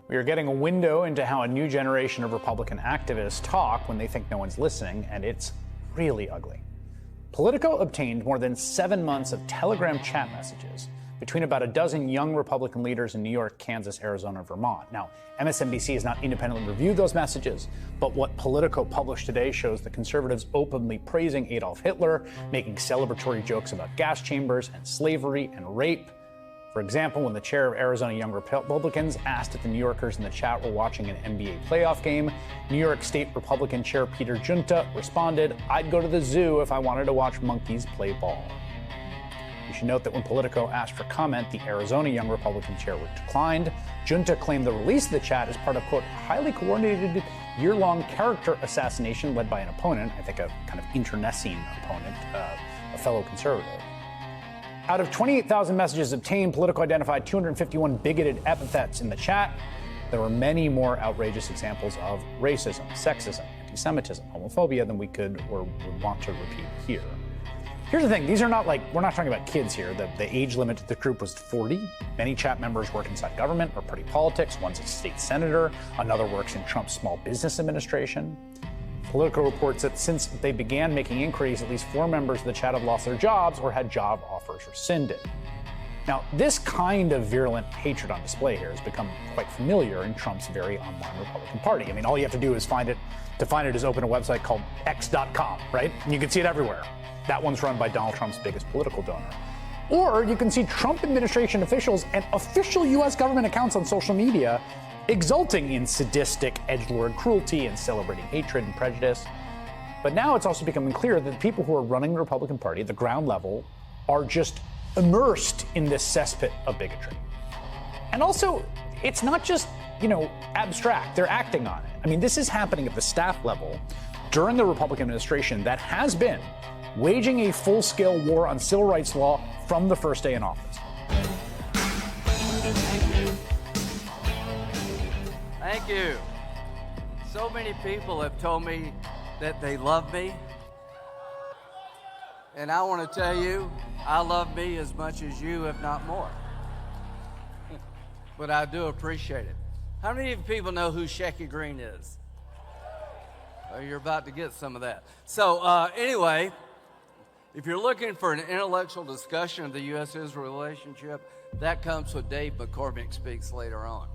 We are getting a window into how a new generation of Republican activists talk when they think no one's listening, and it's really ugly. Politico obtained more than 7 months of Telegram chat messages between about a dozen young Republican leaders in New York, Kansas, Arizona, Vermont. Now, MSNBC has not independently reviewed those messages, but what Politico published today shows the conservatives openly praising Adolf Hitler, making celebratory jokes about gas chambers and slavery and rape. For example, when the chair of Arizona Young Republicans asked if the New Yorkers in the chat were watching an NBA playoff game, New York State Republican Chair Peter Junta responded, "I'd go to the zoo if I wanted to watch monkeys play ball." You should note that when Politico asked for comment, the Arizona Young Republican chair declined. Junta claimed the release of the chat is part of, quote, highly coordinated year-long character assassination led by an opponent, I think a kind of internecine opponent, a fellow conservative. Out of 28,000 messages obtained, Politico identified 251 bigoted epithets in the chat. There were many more outrageous examples of racism, sexism, anti-Semitism, homophobia than we could or would want to repeat here. Here's the thing, these are not like, we're not talking about kids here. The age limit to the group was 40. Many chat members work inside government or party politics. One's a state senator, another works in Trump's small business administration. Politico reports that since they began making inquiries, at least 4 members of the chat have lost their jobs or had job offers rescinded. Now, this kind of virulent hatred on display here has become quite familiar in Trump's very online Republican Party. I mean, all you have to do is find it is open a website called x.com, right? And you can see it everywhere. That one's run by Donald Trump's biggest political donor. Or you can see Trump administration officials and official U.S. government accounts on social media exulting in sadistic edgelord cruelty and celebrating hatred and prejudice. But now it's also becoming clear that the people who are running the Republican Party at the ground level are just immersed in this cesspit of bigotry. And also, it's not just, abstract. They're acting on it. I mean, this is happening at the staff level during the Republican administration that has been waging a full-scale war on civil rights law from the first day in office. Thank you. So many people have told me that they love me. And I want to tell you, I love me as much as you, if not more. But I do appreciate it. How many of you people know who Shecky Green is? Well, you're about to get some of that. So anyway, if you're looking for an intellectual discussion of the U.S.-Israel relationship, that comes with Dave McCormick Speaks later on.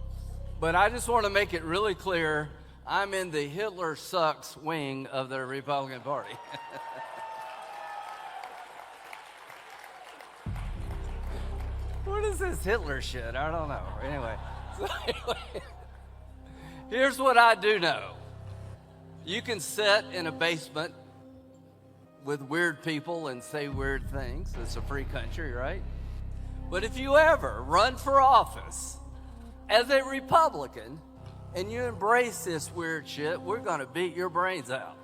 But I just want to make it really clear, I'm in the Hitler sucks wing of the Republican Party. What is this Hitler shit? I don't know. Anyway, here's what I do know. You can sit in a basement with weird people and say weird things. It's a free country, right? But if you ever run for office as a Republican and you embrace this weird shit, we're going to beat your brains out.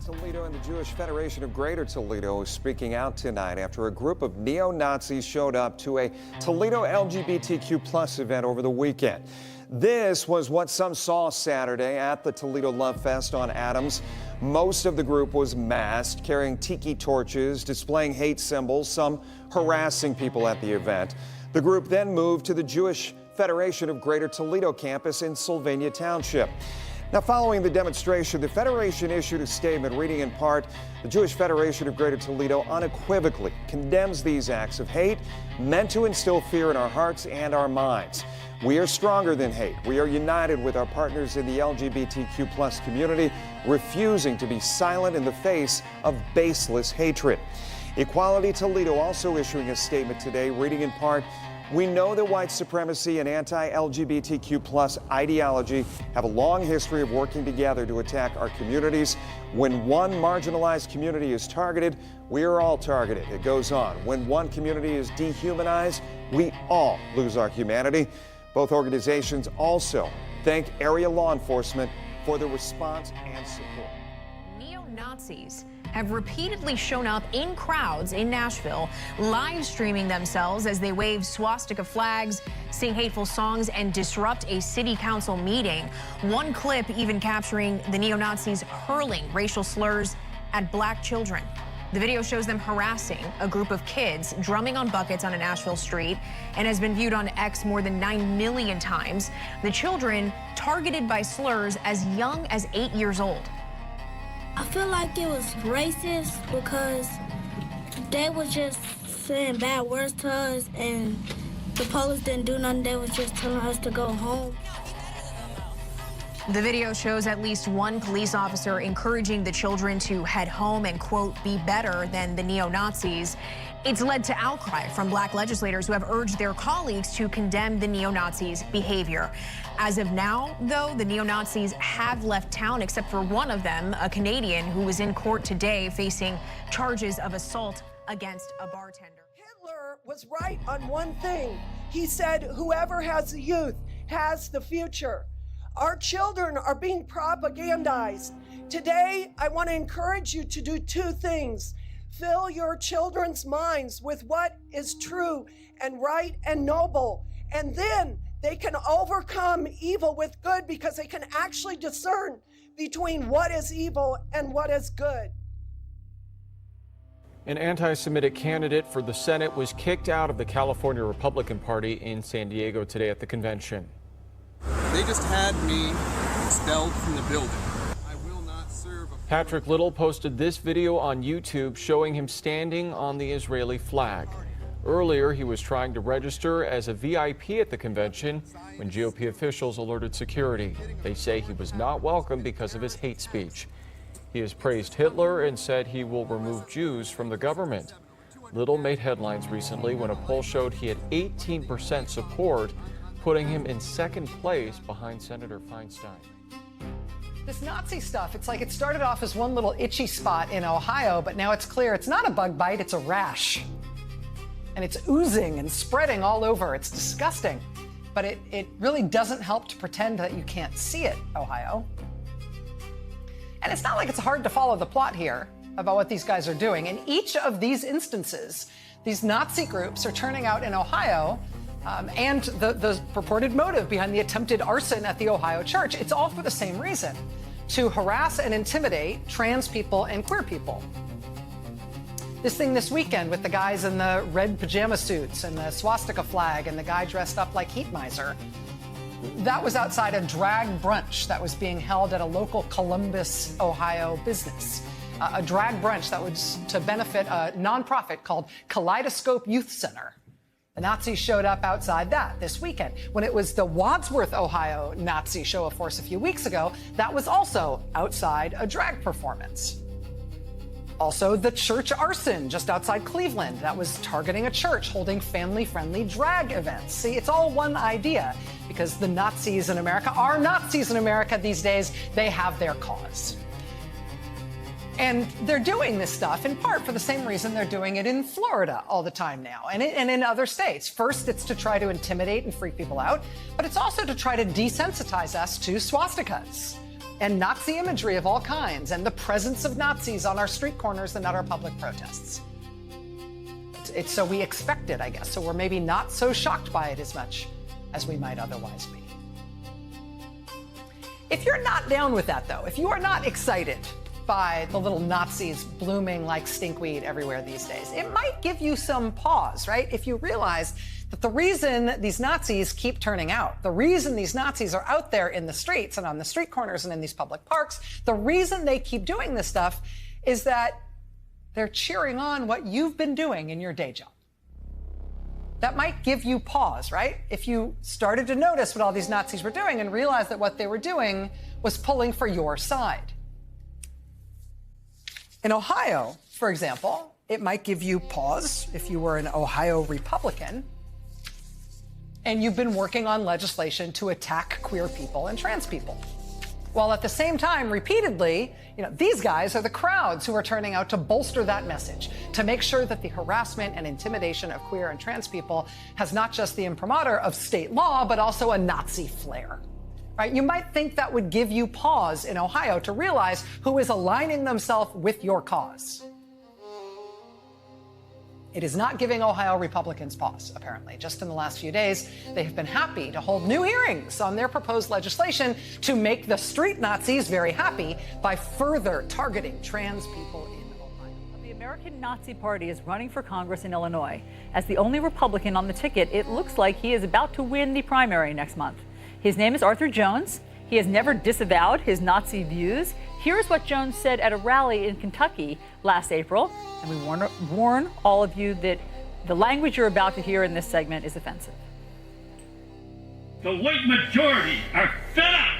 Toledo and the Jewish Federation of Greater Toledo is speaking out tonight after a group of neo-Nazis showed up to a Toledo LGBTQ+ event over the weekend. This was what some saw Saturday at the Toledo Love Fest on Adams. Most of the group was masked, carrying tiki torches, displaying hate symbols, some harassing people at the event. The group then moved to the Jewish Federation of Greater Toledo campus in Sylvania Township. Now, following the demonstration, the Federation issued a statement reading in part, the Jewish Federation of Greater Toledo unequivocally condemns these acts of hate meant to instill fear in our hearts and our minds. We are stronger than hate. We are united with our partners in the LGBTQ+ community, refusing to be silent in the face of baseless hatred. Equality Toledo also issuing a statement today, reading in part, we know that white supremacy and anti-LGBTQ+ ideology have a long history of working together to attack our communities. When one marginalized community is targeted, we are all targeted. It goes on. When one community is dehumanized, we all lose our humanity. Both organizations also thank area law enforcement for the response and support. Neo-Nazis have repeatedly shown up in crowds in Nashville, live streaming themselves as they wave swastika flags, sing hateful songs, and disrupt a city council meeting. One clip even capturing the neo-Nazis hurling racial slurs at black children. The video shows them harassing a group of kids, drumming on buckets on a Nashville street, and has been viewed on X more than 9 million times. The children targeted by slurs as young as 8 years old. I feel like it was racist because they were just saying bad words to us, and the police didn't do nothing. They was just telling us to go home. The video shows at least one police officer encouraging the children to head home and, quote, be better than the neo-Nazis. It's led to outcry from black legislators who have urged their colleagues to condemn the neo-Nazis' behavior. As of now, though, the neo-Nazis have left town, except for one of them, a Canadian who was in court today facing charges of assault against a bartender. Hitler was right on one thing. He said, whoever has the youth has the future. Our children are being propagandized. Today, I want to encourage you to do two things. Fill your children's minds with what is true and right and noble. And then they can overcome evil with good because they can actually discern between what is evil and what is good. An anti-Semitic candidate for the Senate was kicked out of the California Republican Party in San Diego today at the convention. They just had me expelled from the building. I will not serve a... Patrick Little posted this video on YouTube showing him standing on the Israeli flag. Earlier, he was trying to register as a VIP at the convention when GOP officials alerted security. They say he was not welcome because of his hate speech. He has praised Hitler and said he will remove Jews from the government. Little made headlines recently when a poll showed he had 18% support, putting him in second place behind Senator Feinstein. This Nazi stuff, it's like it started off as one little itchy spot in Ohio, but now it's clear it's not a bug bite, it's a rash. And it's oozing and spreading all over. It's disgusting. But it really doesn't help to pretend that you can't see it, Ohio. And it's not like it's hard to follow the plot here about what these guys are doing. In each of these instances, these Nazi groups are turning out in Ohio, and the purported motive behind the attempted arson at the Ohio church, it's all for the same reason: to harass and intimidate trans people and queer people. This thing this weekend with the guys in the red pajama suits and the swastika flag and the guy dressed up like Heat Miser, that was outside a drag brunch that was being held at a local Columbus, Ohio business. A drag brunch that was to benefit a nonprofit called Kaleidoscope Youth Center. The Nazis showed up outside that this weekend. When it was the Wadsworth, Ohio Nazi show of force a few weeks ago, that was also outside a drag performance. Also, the church arson just outside Cleveland that was targeting a church holding family-friendly drag events. See, it's all one idea because the Nazis in America are Nazis in America these days. They have their cause. And they're doing this stuff in part for the same reason they're doing it in Florida all the time now and in other states. First, it's to try to intimidate and freak people out, but it's also to try to desensitize us to swastikas and Nazi imagery of all kinds and the presence of Nazis on our street corners and at our public protests. It's so we expect it, I guess, so we're maybe not so shocked by it as much as we might otherwise be. If you're not down with that, though, if you are not excited by the little Nazis blooming like stinkweed everywhere these days, it might give you some pause, right? If you realize that the reason these Nazis keep turning out, the reason these Nazis are out there in the streets and on the street corners and in these public parks, the reason they keep doing this stuff is that they're cheering on what you've been doing in your day job. That might give you pause, right? If you started to notice what all these Nazis were doing and realized that what they were doing was pulling for your side. In Ohio, for example, it might give you pause if you were an Ohio Republican and you've been working on legislation to attack queer people and trans people. While at the same time, repeatedly, these guys are the crowds who are turning out to bolster that message, to make sure that the harassment and intimidation of queer and trans people has not just the imprimatur of state law, but also a Nazi flair. Right? You might think that would give you pause in Ohio to realize who is aligning themselves with your cause. It is not giving Ohio Republicans pause, apparently. Just in the last few days, they have been happy to hold new hearings on their proposed legislation to make the street Nazis very happy by further targeting trans people in Ohio. The American Nazi Party is running for Congress in Illinois. As the only Republican on the ticket, it looks like he is about to win the primary next month. His name is Arthur Jones. He has never disavowed his Nazi views. Here's what Jones said at a rally in Kentucky last April. And we warn all of you that the language you're about to hear in this segment is offensive. The white majority are fed up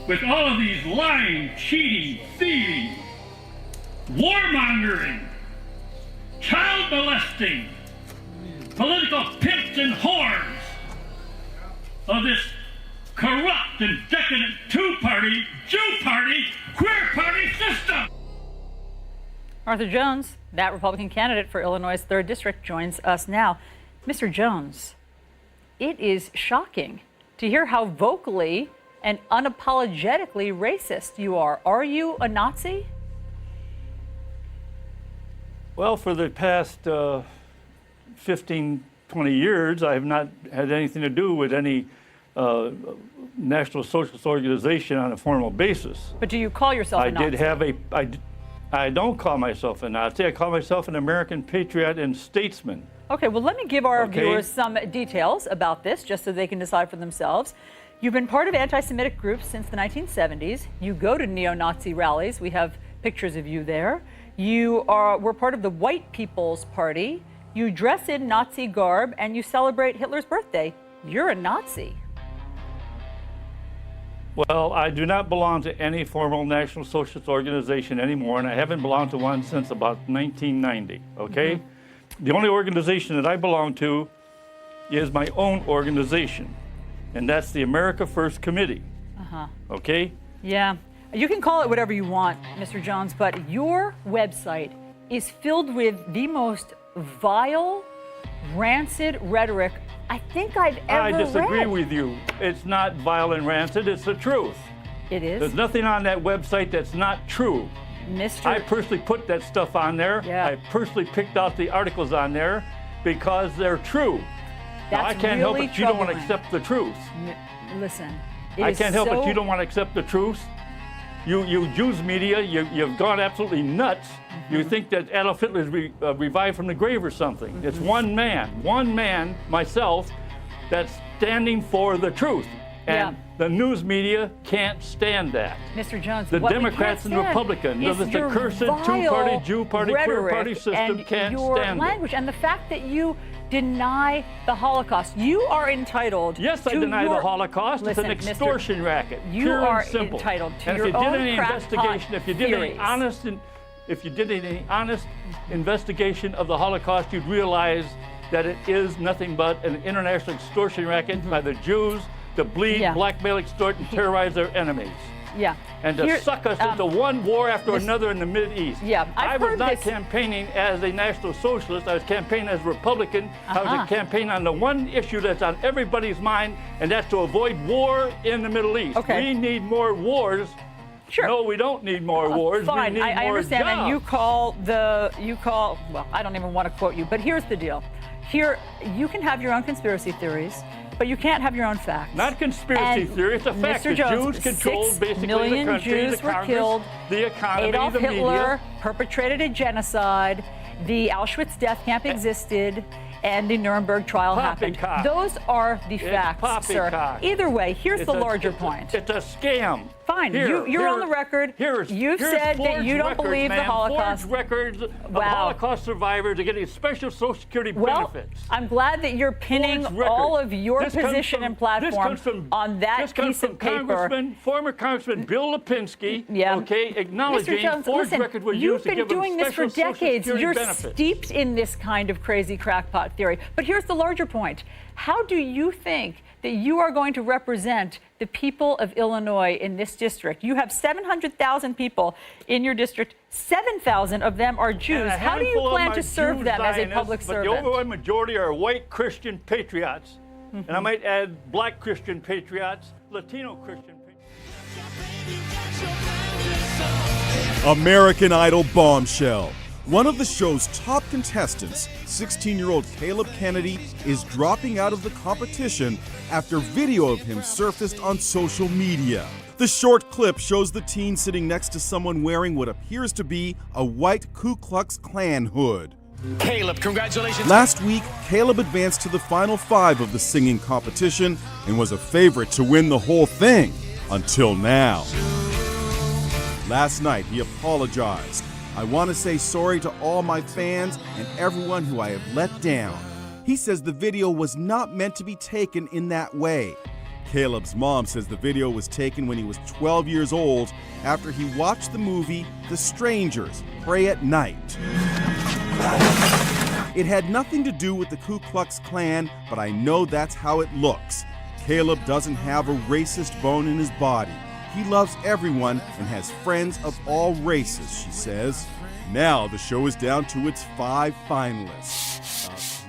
with all of these lying, cheating, thieving, warmongering, child molesting, political pimps and whores of this corrupt and decadent two-party, Jew party, queer party system. Arthur Jones, that Republican candidate for Illinois' 3rd District, joins us now. Mr. Jones, it is shocking to hear how vocally and unapologetically racist you are. Are you a Nazi? Well, for the past 15, 20 years, I have not had anything to do with any National Socialist organization on a formal basis. But do you call yourself a Nazi? I don't call myself a Nazi. I call myself an American patriot and statesman. Okay, well, let me give our viewers some details about this, just so they can decide for themselves. You've been part of anti-Semitic groups since the 1970s. You go to neo-Nazi rallies. We have pictures of you there. You were part of the White People's Party. You dress in Nazi garb, and you celebrate Hitler's birthday. You're a Nazi. Well, I do not belong to any formal National Socialist organization anymore, and I haven't belonged to one since about 1990, okay? Mm-hmm. The only organization that I belong to is my own organization, and that's the America First Committee, okay? Yeah, you can call it whatever you want, Mr. Jones, but your website is filled with the most vile, rancid rhetoric I think I've ever I disagree read. with you. It's not vile and rancid, it's the truth. It is? There's nothing on that website that's not true. I personally put that stuff on there. Yeah. I personally picked out the articles on there because they're true. Now, I can't help it you don't want to accept the truth. Listen, I can't help it you don't want to accept the truth. You Jews media, you've gone absolutely nuts. You think that Adolf Hitler is revived from the grave or something. It's one man, myself, that's standing for the truth. And the news media can't stand that. Mr. Jones, the Democrats and the Republicans, the cursed two-party, Jew party, queer party system can't stand language. And the fact that you deny the Holocaust, you are entitled. Yes, I deny the Holocaust. It's an extortion racket. You are entitled to your own crackpot if you did any honest investigation of the Holocaust, you'd realize that it is nothing but an international extortion racket by the Jews to bleed, blackmail, extort, and terrorize their enemies. Yeah. And to suck us into one war after another in the Mideast. Yeah, I was not campaigning as a National Socialist. I was campaigning as a Republican. I was campaigning on the one issue that's on everybody's mind, and that's to avoid war in the Middle East. Okay. We need more wars. Sure. No, we don't need more wars. Fine, we need I more understand. jobs. And you call, well, I don't even want to quote you, but here's the deal. Here, you can have your own conspiracy theories, but you can't have your own facts. Not conspiracy theory, it's a fact. Mr. Jones, the Jews controlled basically 6 million the country, Jews the Congress, were killed. the economy, Adolf the Hitler media. perpetrated a genocide. The Auschwitz death camp existed, and the Nuremberg trial happened. Those are the facts, sir. Either way, here's the larger point. It's a scam. Fine, you're on the record. You've said that you don't believe the Holocaust. Forged records of Holocaust survivors are getting special Social Security benefits. I'm glad that you're pinning all of your position and platform on that piece of paper. Former Congressman Bill Lipinski, acknowledging Mr. Jones, forged records were used to give them you've been doing this for special decades. Social Security You're benefits. steeped in this kind of crazy crackpot theory. But here's the larger point. How do you think that you are going to represent the people of Illinois in this district? You have 700,000 people in your district. 7,000 of them are Jews. How do you plan to serve them as a public servant? But the overwhelming majority are white Christian patriots. And I might add black Christian patriots, Latino Christian patriots. American Idol bombshell. One of the show's top contestants, 16-year-old Caleb Kennedy, is dropping out of the competition after video of him surfaced on social media. The short clip shows the teen sitting next to someone wearing what appears to be a white Ku Klux Klan hood. Caleb, congratulations. Last week, Caleb advanced to the final 5 of the singing competition and was a favorite to win the whole thing, until now. Last night, he apologized. "I want to say sorry to all my fans and everyone who I have let down." He says the video was not meant to be taken in that way. Caleb's mom says the video was taken when he was 12 years old after he watched the movie The Strangers, Pray at Night. It had nothing to do with the Ku Klux Klan, but I know that's how it looks. Caleb doesn't have a racist bone in his body. He loves everyone and has friends of all races, she says. Now the show is down to its 5 finalists.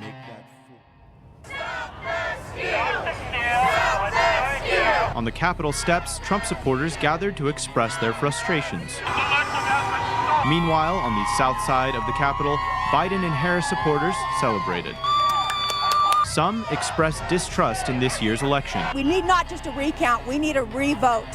On the Capitol steps, Trump supporters gathered to express their frustrations. Meanwhile, on the south side of the Capitol, Biden and Harris supporters celebrated. Some expressed distrust in this year's election. We need not just a recount, we need a revote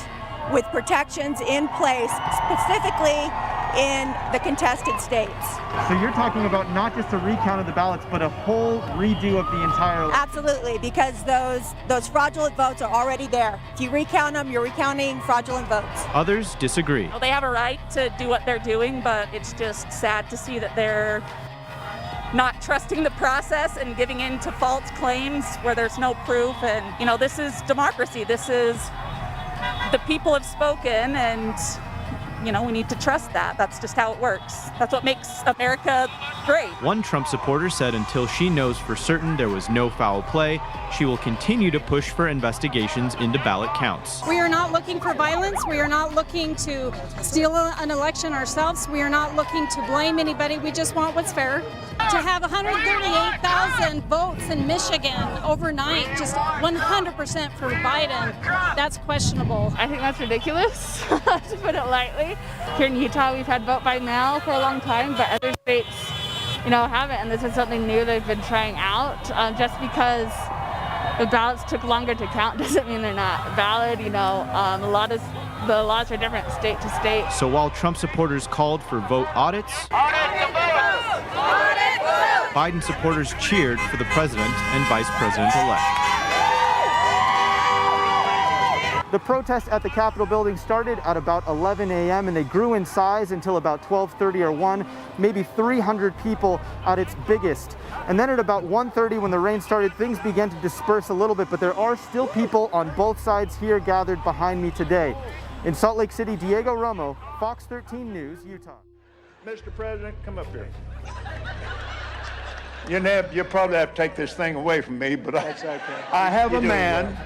with protections in place, specifically in the contested states. So you're talking about not just a recount of the ballots, but a whole redo of the entire election? Absolutely, because those fraudulent votes are already there. If you recount them, you're recounting fraudulent votes. Others disagree. Well, they have a right to do what they're doing, but it's just sad to see that they're not trusting the process and giving in to false claims where there's no proof. And, you know, this is democracy. This is the people have spoken, and you know, we need to trust that. That's just how it works. That's what makes America great. One Trump supporter said until she knows for certain there was no foul play, she will continue to push for investigations into ballot counts. We are not looking for violence. We are not looking to steal an election ourselves. We are not looking to blame anybody. We just want what's fair. To have 138,000 votes in Michigan overnight, just 100% for Biden, that's questionable. I think that's ridiculous, to put it lightly. Here in Utah, we've had vote by mail for a long time, but other states, you know, haven't, and this is something new they've been trying out. Just because the ballots took longer to count doesn't mean they're not valid. You know, a lot of the laws are different state to state. So while Trump supporters called for vote audits, Biden supporters cheered for the president and vice president-elect. The protest at the Capitol building started at about 11 a.m. and they grew in size until about 12:30 or 1, maybe 300 people at its biggest. And then at about 1:30, when the rain started, things began to disperse a little bit, but there are still people on both sides here gathered behind me today. In Salt Lake City, Diego Romo, Fox 13 News, Utah. Mr. President, come up here. You'll probably have to take this thing away from me, but I have a man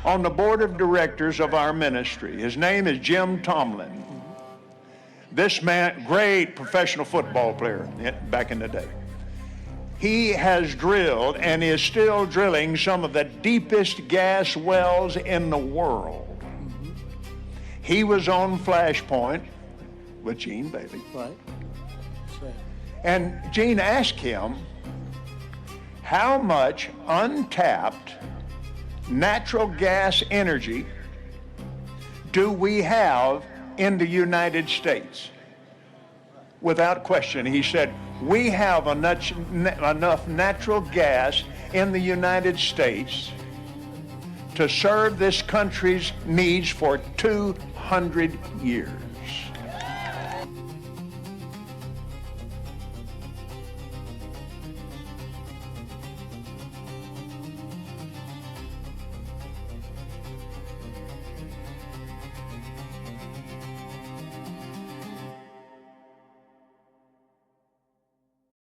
on the board of directors of our ministry. His name is Jim Tomlin. This man, great professional football player back in the day. He has drilled and is still drilling some of the deepest gas wells in the world. He was on Flashpoint with Gene Bailey. Right. And Gene asked him, how much untapped natural gas energy do we have in the United States? Without question, he said, we have enough natural gas in the United States to serve this country's needs for 200 years.